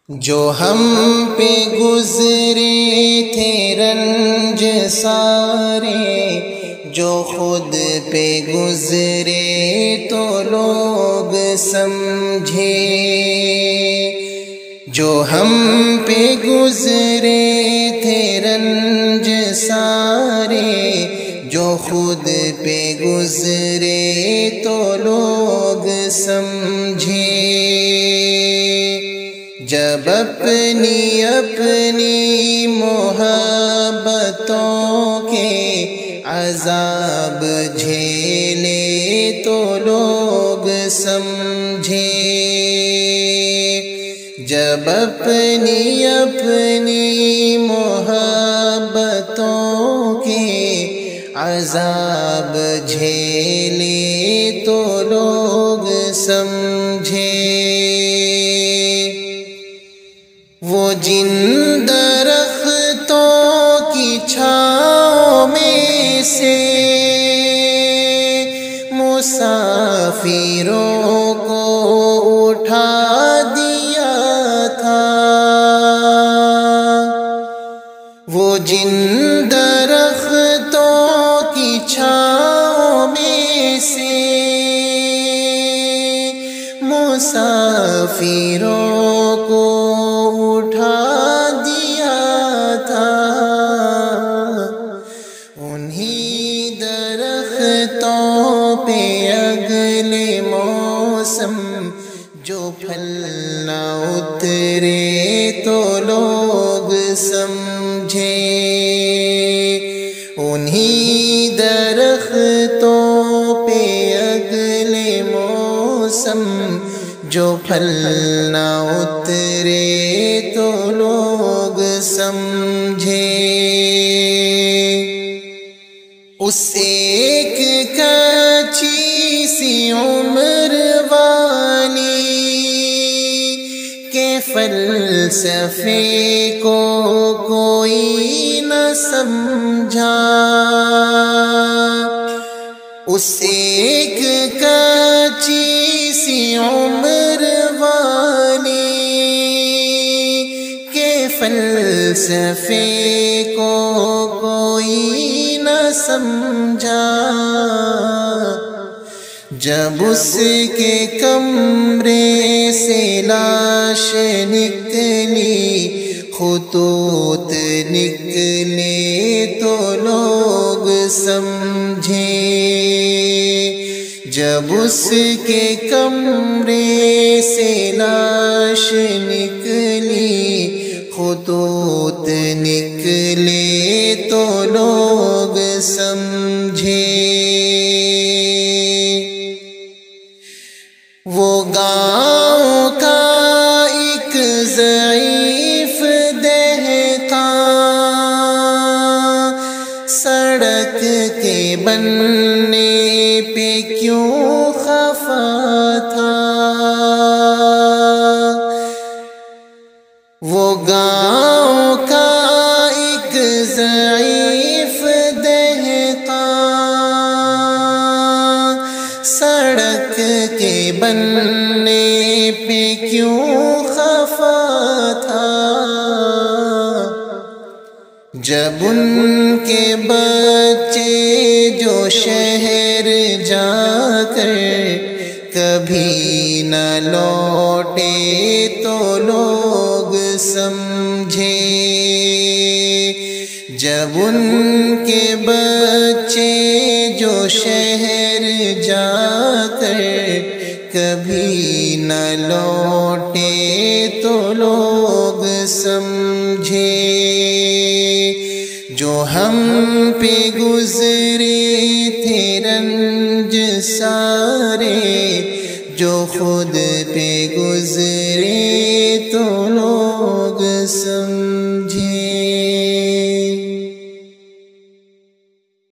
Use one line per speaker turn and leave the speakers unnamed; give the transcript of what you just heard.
جو ہم پہ گزرے تھے رنج سارے، جو خود پہ گزرے تو لوگ سمجھے۔ جو ہم پہ گزرے تھے رنج سارے، جو خود پہ گزرے تو لوگ سمجھے۔ جب اپنی محبتوں کے عذاب جھیلے تو لوگ سمجھے۔ جب اپنی محبتوں کے عذاب جھیلے تو لوگ سمجھے۔ وہ جن درختوں کی چھاؤں میں سے مسافروں کو اٹھا دیا تھا، وہ جن درختوں کی چھاؤں میں سے مسافروں کو اٹھا دیا تھا، انہی درختوں پہ اگلے موسم جو پھل نہ اترے تو لوگ سمجھے۔ انہی درختوں پہ اگلے موسم جو پھل نہ اترے تو لوگ سمجھے۔ اس ایک کچی سی عمر والی کے فلسفے کو کوئی نہ سمجھا، اس ایک کچی سی عمر والی کے فلسفے کو کوئی نہ سمجھا۔ جب اس کے کمرے سے لاش نکلی، خطوط نکلے تو لوگ سمجھے۔ جب اس کے کمرے سے لاش نکلی، خطوط نکلے تو لوگ سمجھے۔ وہ گاؤں کا ایک ضعیف دہقان سڑک کے بننے پہ کیوں خفا تھا، وہ گاؤں کا ایک ضعیف دہقان سڑک کے بننے پہ کیوں خفا تھا۔ جب ان کے بچے جو شہر جا کر کبھی نہ لوٹے تو لوگ سمجھے۔ جب ان کے بچے جو شہر جا کر کبھی نہ لوٹے تو لوگ سمجھے۔ جو ہم پہ گزرے تھے رنج سارے، جو خود پہ گزرے تو لوگ سمجھے۔